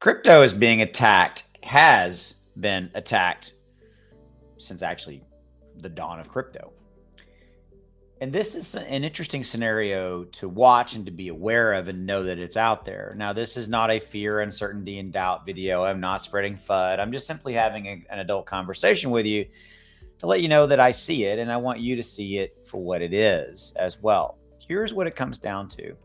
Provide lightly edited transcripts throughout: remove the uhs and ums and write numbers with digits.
Crypto is being attacked, has been attacked since actually the dawn of crypto. And this is an interesting scenario to watch and to be aware of and know that it's out there. Now, this is not a fear, uncertainty, and doubt video. I'm not spreading FUD. I'm just simply having an adult conversation with you to let you know that I see it and I want you to see it for what it is as well. Here's what it comes down to.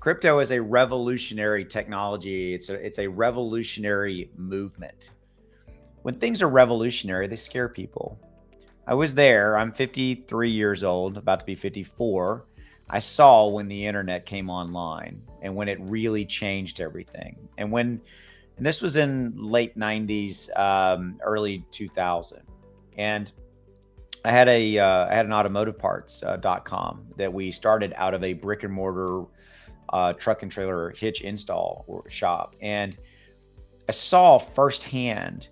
Crypto is a revolutionary technology. It's a revolutionary movement. When things are revolutionary, they scare people. I was there. I'm 53 years old, about to be 54. I saw when the internet came online and when it really changed everything. And this was in late 90s, early 2000. And I had an automotive parts.com that we started out of a brick and mortar truck and trailer hitch install shop. And I saw firsthand,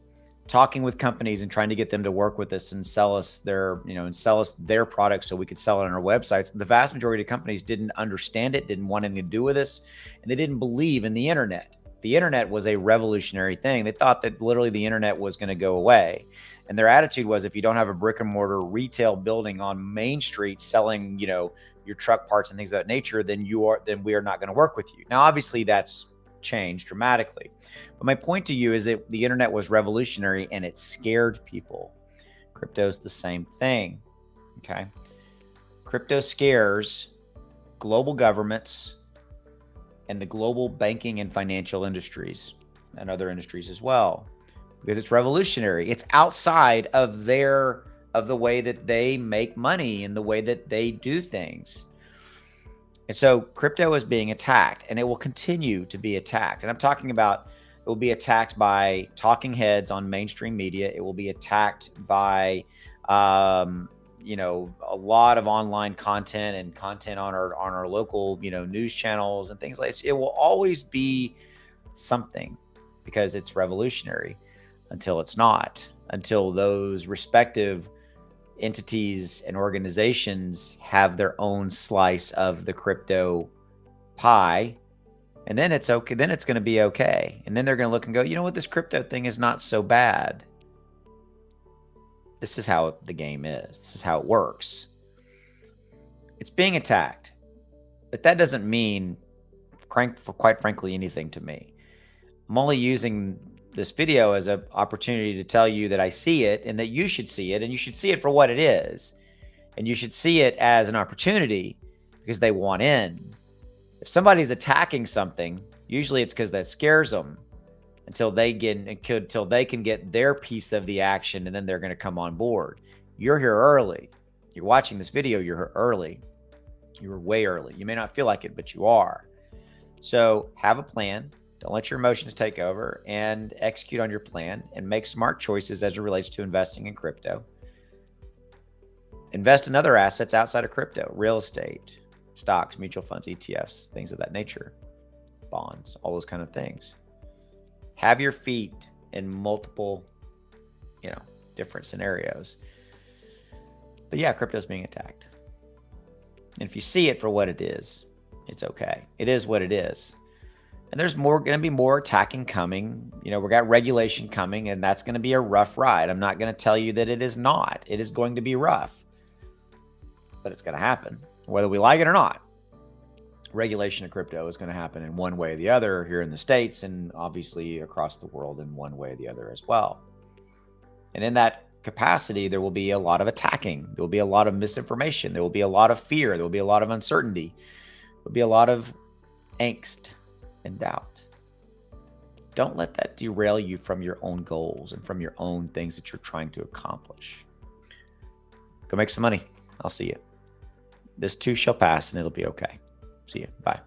talking with companies and trying to get them to work with us and sell us their products so we could sell it on our websites. The vast majority of companies didn't understand it, didn't want anything to do with us, and they didn't believe in the internet. The internet was a revolutionary thing. They thought that literally the internet was going to go away. And their attitude was, if you don't have a brick and mortar retail building on Main Street selling, your truck parts and things of that nature, then we are not going to work with you. Now, obviously that's changed dramatically. But my point to you is that the internet was revolutionary and it scared people. Crypto's the same thing. Okay. Crypto scares global governments and the global banking and financial industries and other industries as well, because it's revolutionary. It's outside of the way that they make money and the way that they do things. And so crypto is being attacked, and it will continue to be attacked. And I'm talking about, it will be attacked by talking heads on mainstream media. It will be attacked by, a lot of online content and content on our local, news channels and things like this. It will always be something because it's revolutionary until it's not, until those respective entities and organizations have their own slice of the crypto pie. And then it's okay. Then it's going to be okay. And then they're going to look and go, you know what? This crypto thing is not so bad. This is how the game is. This is how it works. It's being attacked, but that doesn't mean, quite frankly, anything to me. I'm only using this video as an opportunity to tell you that I see it and that you should see it, and you should see it for what it is. And you should see it as an opportunity because they want in. If somebody's attacking something, usually it's because that scares them until they can get their piece of the action, and then they're going to come on board. You're here early. You're watching this video, you're here early. You're way early. You may not feel like it, but you are. So have a plan. Don't let your emotions take over, and execute on your plan and make smart choices as it relates to investing in crypto. Invest in other assets outside of crypto, real estate, stocks, mutual funds, ETFs, things of that nature, bonds, all those kind of things. Have your feet in multiple, different scenarios. But yeah, crypto's being attacked. And if you see it for what it is, it's okay. It is what it is. And there's going to be more attacking coming. We got regulation coming, and that's going to be a rough ride. I'm not going to tell you that it is not. It is going to be rough, but it's going to happen, whether we like it or not. Regulation of crypto is going to happen in one way or the other here in the States, and obviously across the world in one way or the other as well. And in that capacity, there will be a lot of attacking. There will be a lot of misinformation. There will be a lot of fear. There will be a lot of uncertainty. There will be a lot of angst and doubt. Don't let that derail you from your own goals and from your own things that you're trying to accomplish. Go make some money. I'll see you. This too shall pass, and it'll be okay. See you. Bye.